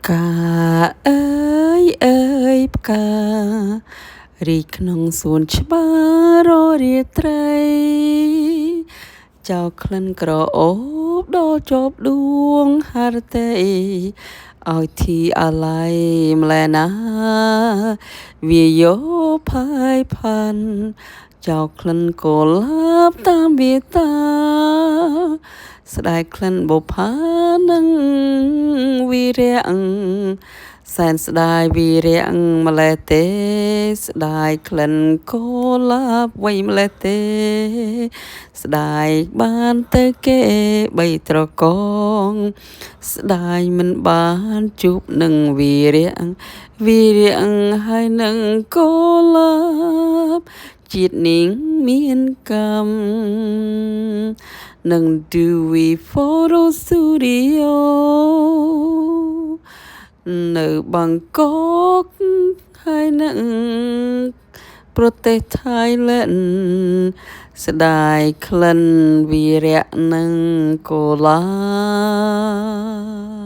ផ្កាអើយអើយផ្ការីកក្នុងសួនច្បារររាត្រីចៅក្លិនក្រអូបដល់ជាប់ដួងហរតីឲ្យធីអាឡ័យម្លែណាវាយោផាយផាន់ចៅក្លិនកុលាបតាមវាតាស្ដាយក្លិនបុផានឹងវីរៈសែនស្ដាយវីរៈម្លេះទេស្ដាយក្លិនកុលាបវៃម្លេះទេស្ដាយបានទៅគេបីត្រកងស្ដាយមិនបានជួបនឹងវីរៈហើយនឹងកុលាបជាតិនាងមានកម្មនឹង Dewy Photo Studio នៅបាងកកហើយនឹងប្រទេសថៃឡែនស្ដាយក្លិនវីរៈនឹងកុលាប